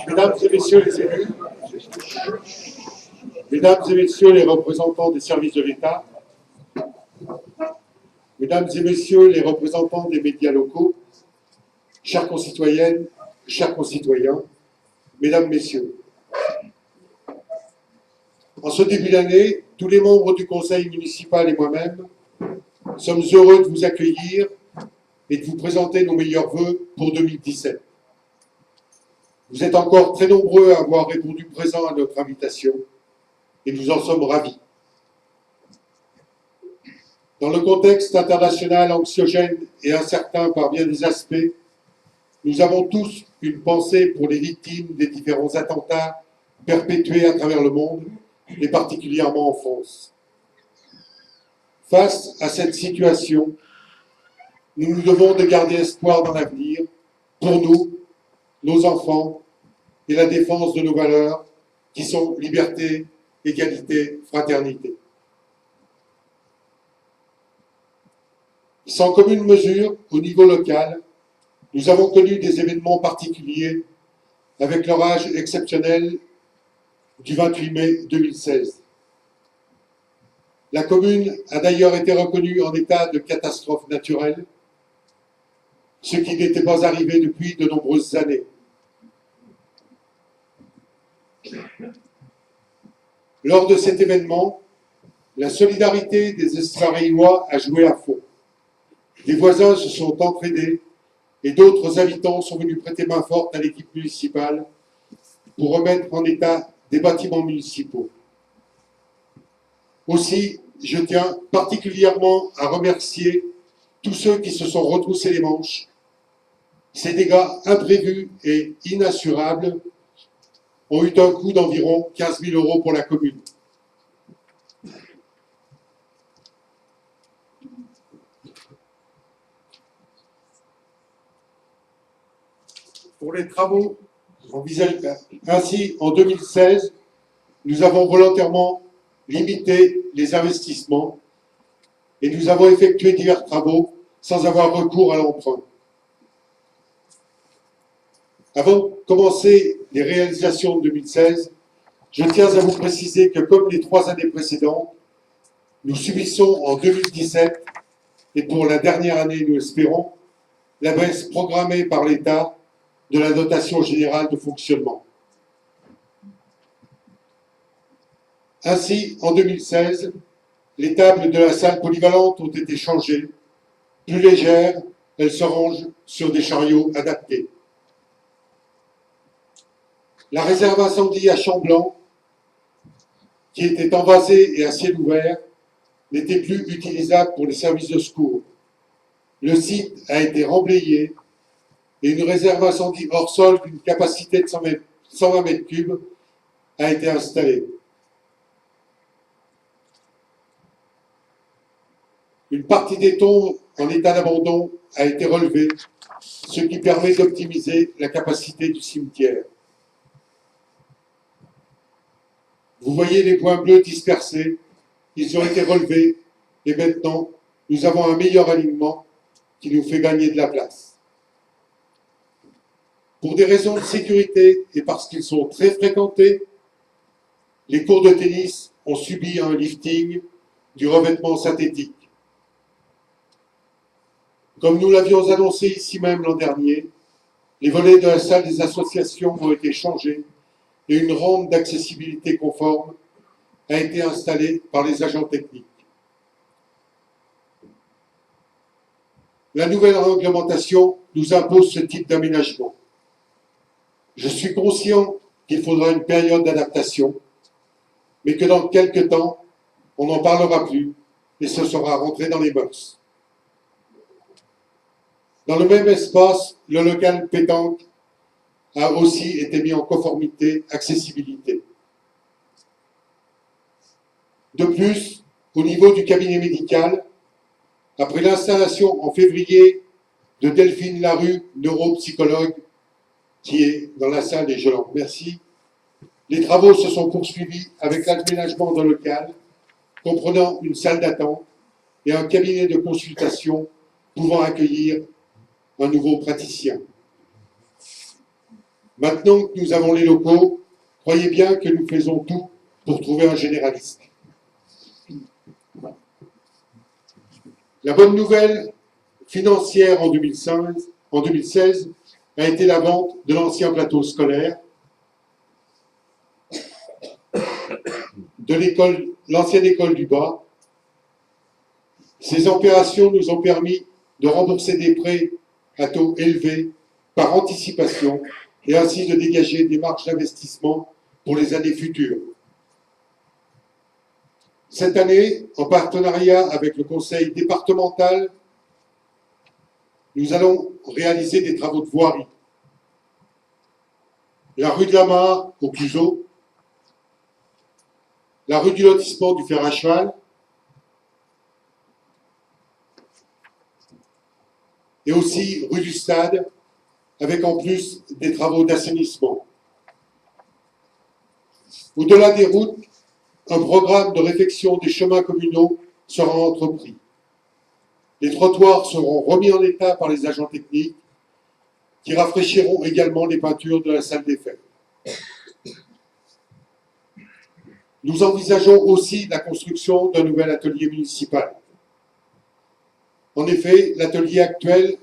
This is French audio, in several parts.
Mesdames et messieurs les élus, mesdames et messieurs les représentants des services de l'État, mesdames et messieurs les représentants des médias locaux, chères concitoyennes, chers concitoyens, mesdames, messieurs. En ce début d'année, tous les membres du conseil municipal et moi-même sommes heureux de vous accueillir et de vous présenter nos meilleurs vœux pour 2017. Vous êtes encore très nombreux à avoir répondu présent à notre invitation et nous en sommes ravis. Dans le contexte international anxiogène et incertain par bien des aspects, nous avons tous une pensée pour les victimes des différents attentats perpétués à travers le monde et particulièrement en France. Face à cette situation, nous nous devons de garder espoir dans l'avenir pour nous, nos enfants et la défense de nos valeurs qui sont liberté, égalité, fraternité. Sans commune mesure, au niveau local, nous avons connu des événements particuliers avec l'orage exceptionnel du 28 mai 2016. La commune a d'ailleurs été reconnue en état de catastrophe naturelle, ce qui n'était pas arrivé depuis de nombreuses années. Lors de cet événement, la solidarité des Estavarillois a joué à fond. Les voisins se sont entraînés et d'autres habitants sont venus prêter main forte à l'équipe municipale pour remettre en état des bâtiments municipaux. Aussi, je tiens particulièrement à remercier tous ceux qui se sont retroussés les manches. Ces dégâts imprévus et inassurables ont eu un coût d'environ 15 000 € pour la commune. Pour les travaux envisagés, ainsi, en 2016, nous avons volontairement limité les investissements et nous avons effectué divers travaux sans avoir recours à l'emprunt. Avant de commencer les réalisations de 2016, je tiens à vous préciser que, comme les 3 années précédentes, nous subissons en 2017, et pour la dernière année, nous espérons, la baisse programmée par l'État de la dotation générale de fonctionnement. Ainsi, en 2016, les tables de la salle polyvalente ont été changées. Plus légères, elles se rangent sur des chariots adaptés. La réserve incendie à Chamblanc, qui était envasée et à ciel ouvert, n'était plus utilisable pour les services de secours. Le site a été remblayé et une réserve incendie hors sol d'une capacité de 120 mètres cubes a été installée. Une partie des tombes en état d'abandon a été relevée, ce qui permet d'optimiser la capacité du cimetière. Vous voyez les points bleus dispersés, ils ont été relevés et maintenant nous avons un meilleur alignement qui nous fait gagner de la place. Pour des raisons de sécurité et parce qu'ils sont très fréquentés, les cours de tennis ont subi un lifting du revêtement synthétique. Comme nous l'avions annoncé ici même l'an dernier, les volets de la salle des associations ont été changés et une rampe d'accessibilité conforme a été installée par les agents techniques. La nouvelle réglementation nous impose ce type d'aménagement. Je suis conscient qu'il faudra une période d'adaptation, mais que dans quelques temps, on n'en parlera plus et ce sera rentré dans les mœurs. Dans le même espace, le local pétanque a aussi été mis en conformité accessibilité. De plus, au niveau du cabinet médical, après l'installation en février de Delphine Larue, neuropsychologue, qui est dans la salle et je l'en remercie, les travaux se sont poursuivis avec l'aménagement d'un local comprenant une salle d'attente et un cabinet de consultation pouvant accueillir un nouveau praticien. Maintenant que nous avons les locaux, croyez bien que nous faisons tout pour trouver un généraliste. La bonne nouvelle financière en 2016 a été la vente de l'ancien plateau scolaire de l'ancienne école du Bas. Ces opérations nous ont permis de rembourser des prêts à taux élevés par anticipation et ainsi de dégager des marges d'investissement pour les années futures. Cette année, en partenariat avec le conseil départemental, nous allons réaliser des travaux de voirie. La rue de la Mare au Cluseau, la rue du lotissement du Fer à Cheval, et aussi rue du Stade, avec en plus des travaux d'assainissement. Au-delà des routes, un programme de réfection des chemins communaux sera entrepris. Les trottoirs seront remis en état par les agents techniques qui rafraîchiront également les peintures de la salle des fêtes. Nous envisageons aussi la construction d'un nouvel atelier municipal. En effet, l'atelier actuel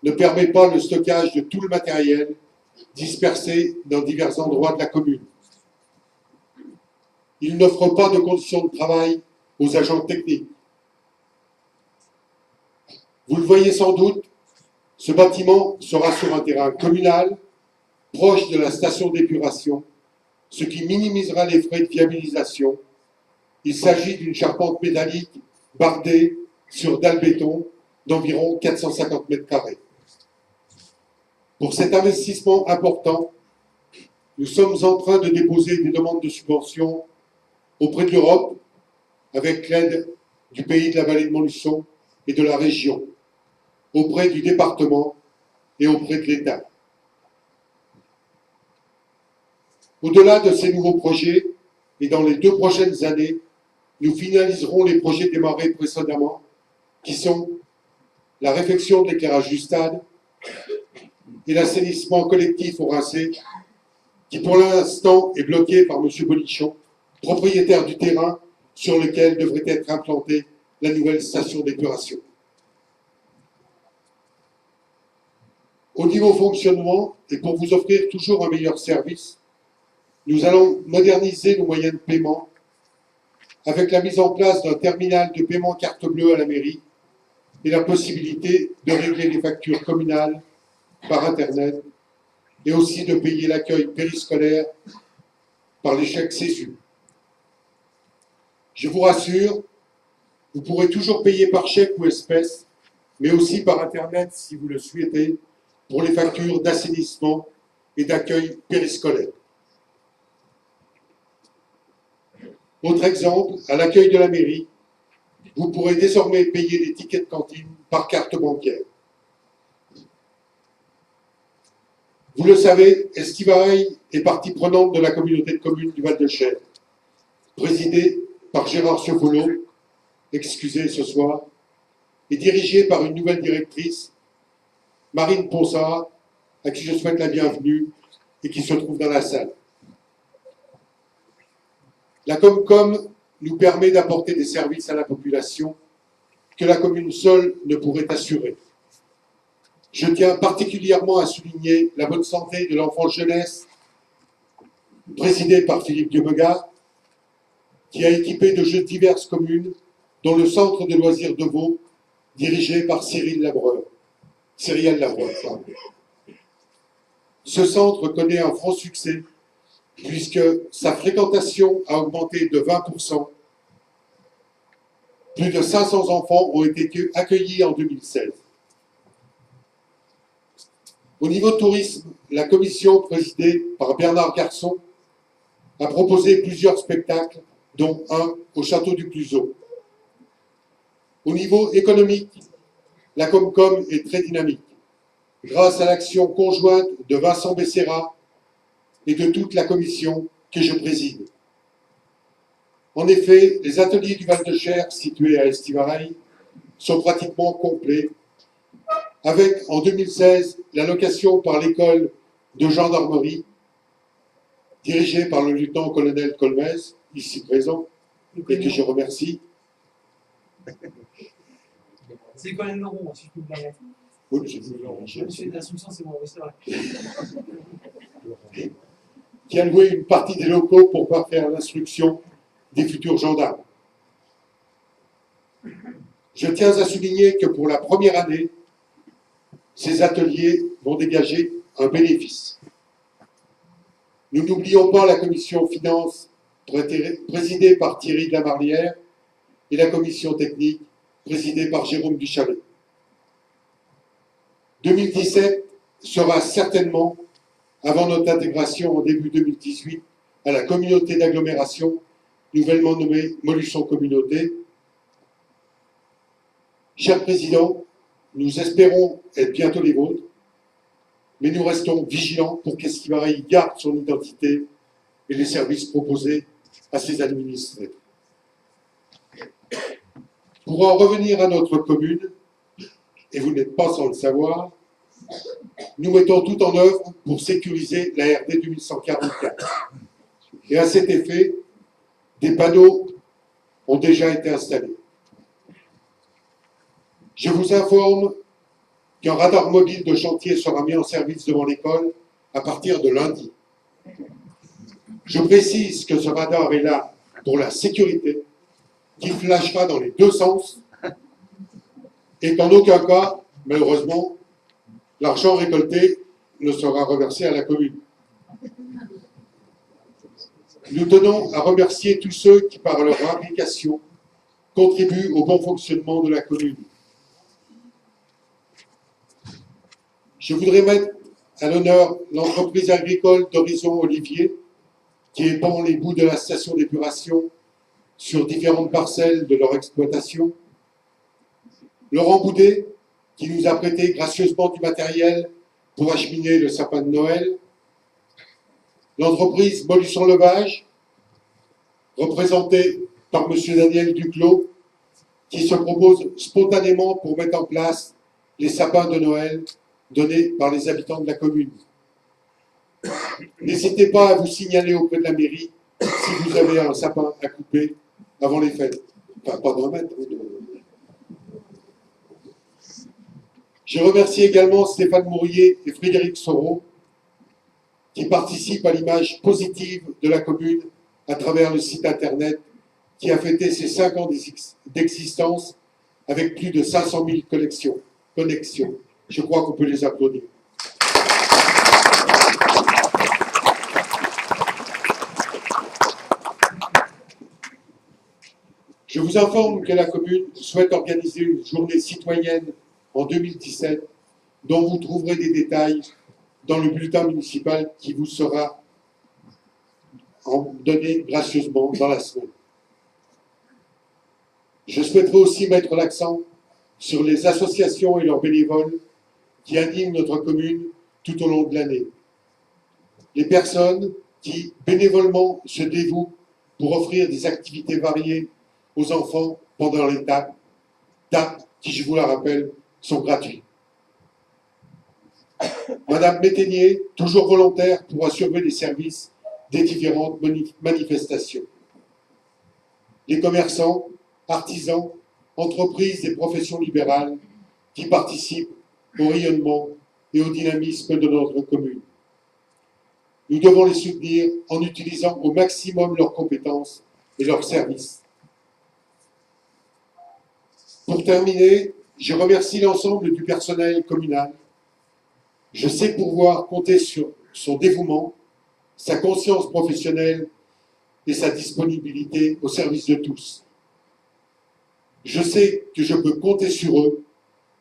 ne permet pas le stockage de tout le matériel dispersé dans divers endroits de la commune. Il n'offre pas de conditions de travail aux agents techniques. Vous le voyez sans doute, ce bâtiment sera sur un terrain communal, proche de la station d'épuration, ce qui minimisera les frais de viabilisation. Il s'agit d'une charpente métallique bardée sur dalle béton d'environ 450 mètres carrés. Pour cet investissement important, nous sommes en train de déposer des demandes de subvention auprès de l'Europe, avec l'aide du pays de la vallée de Montluçon et de la région, auprès du département et auprès de l'État. Au-delà de ces nouveaux projets, et dans les 2 prochaines années, nous finaliserons les projets démarrés précédemment, qui sont la réfection de l'éclairage du stade et l'assainissement collectif au Rincé, qui pour l'instant est bloqué par M. Bolichon, propriétaire du terrain sur lequel devrait être implantée la nouvelle station d'épuration. Au niveau fonctionnement, et pour vous offrir toujours un meilleur service, nous allons moderniser nos moyens de paiement avec la mise en place d'un terminal de paiement carte bleue à la mairie et la possibilité de régler les factures communales par Internet et aussi de payer l'accueil périscolaire par les chèques CESU. Je vous rassure, vous pourrez toujours payer par chèque ou espèce, mais aussi par Internet si vous le souhaitez, pour les factures d'assainissement et d'accueil périscolaire. Autre exemple, à l'accueil de la mairie, vous pourrez désormais payer les tickets de cantine par carte bancaire. Vous le savez, Estivareil est partie prenante de la communauté de communes du Val-de-Cher, présidée par Gérard Sofolo, excusé ce soir, et dirigée par une nouvelle directrice, Marine Ponsard, à qui je souhaite la bienvenue et qui se trouve dans la salle. La Comcom nous permet d'apporter des services à la population que la commune seule ne pourrait assurer. Je tiens particulièrement à souligner la bonne santé de l'enfance-jeunesse, présidée par Philippe Diebegat, qui a équipé de jeux diverses communes, dont le centre de loisirs de Vaud, dirigé par Cyrielle Labreur. Ce centre connaît un franc succès, puisque sa fréquentation a augmenté de 20%. Plus de 500 enfants ont été accueillis en 2016. Au niveau tourisme, la commission présidée par Bernard Garçon a proposé plusieurs spectacles, dont un au château du Cluseau. Au niveau économique, la Comcom est très dynamique, grâce à l'action conjointe de Vincent Becerra et de toute la commission que je préside. En effet, les ateliers du Val-de-Cher, situés à Estivareil, sont pratiquement complets, avec en 2016 l'allocation par l'école de gendarmerie, dirigée par le lieutenant-colonel Colmez, ici présent, et que je remercie. C'est le colonel Leroux, si je peux me permettre. Oui, Je fais de l'instruction, c'est bon, oui, c'est vrai. Qui a loué une partie des locaux pour faire l'instruction des futurs gendarmes. Je tiens à souligner que pour la première année, ces ateliers vont dégager un bénéfice. Nous n'oublions pas la commission finances présidée par Thierry de la Marlière et la commission technique présidée par Jérôme Duchalet. 2017 sera certainement, avant notre intégration en début 2018 à la communauté d'agglomération, nouvellement nommée Molusson Communauté. Cher Président, nous espérons être bientôt les vôtres, mais nous restons vigilants pour qu'Esquivaraï garde son identité et les services proposés à ses administrés. Pour en revenir à notre commune, et vous n'êtes pas sans le savoir, nous mettons tout en œuvre pour sécuriser la RD 2144. Et à cet effet, des panneaux ont déjà été installés. Je vous informe qu'un radar mobile de chantier sera mis en service devant l'école à partir de lundi. Je précise que ce radar est là pour la sécurité, qui flashera dans les deux sens, et qu'en aucun cas, malheureusement, l'argent récolté ne sera reversé à la commune. Nous tenons à remercier tous ceux qui, par leur implication, contribuent au bon fonctionnement de la commune. Je voudrais mettre à l'honneur l'entreprise agricole d'Horizon Olivier, qui épand les bouts de la station d'épuration sur différentes parcelles de leur exploitation. Laurent Boudet, qui nous a prêté gracieusement du matériel pour acheminer le sapin de Noël. L'entreprise Molusson Levage, représentée par M. Daniel Duclos, qui se propose spontanément pour mettre en place les sapins de Noël donnés par les habitants de la commune. N'hésitez pas à vous signaler auprès de la mairie si vous avez un sapin à couper avant les fêtes. Enfin, pas d'un mètre. Je remercie également Stéphane Mourier et Frédéric Soro, qui participent à l'image positive de la commune à travers le site internet qui a fêté ses 5 ans d'existence avec plus de 500 000 connexions. Je crois qu'on peut les applaudir. Je vous informe que la commune souhaite organiser une journée citoyenne en 2017, dont vous trouverez des détails dans le bulletin municipal qui vous sera donné gracieusement dans la semaine. Je souhaiterais aussi mettre l'accent sur les associations et leurs bénévoles qui animent notre commune tout au long de l'année. Les personnes qui bénévolement se dévouent pour offrir des activités variées aux enfants pendant les TAP qui, je vous la rappelle, sont gratuits. Madame Métainier, toujours volontaire pour assurer les services des différentes manifestations. Les commerçants, artisans, entreprises et professions libérales qui participent au rayonnement et au dynamisme de notre commune. Nous devons les soutenir en utilisant au maximum leurs compétences et leurs services. Pour terminer, je remercie l'ensemble du personnel communal. Je sais pouvoir compter sur son dévouement, sa conscience professionnelle et sa disponibilité au service de tous. Je sais que je peux compter sur eux,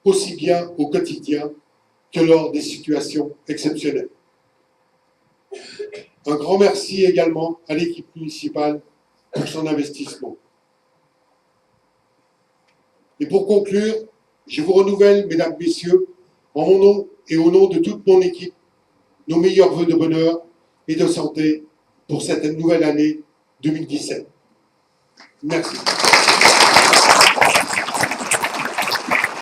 aussi bien au quotidien que lors des situations exceptionnelles. Un grand merci également à l'équipe municipale pour son investissement. Et pour conclure, je vous renouvelle, mesdames, messieurs, en mon nom et au nom de toute mon équipe, nos meilleurs vœux de bonheur et de santé pour cette nouvelle année 2017. Merci.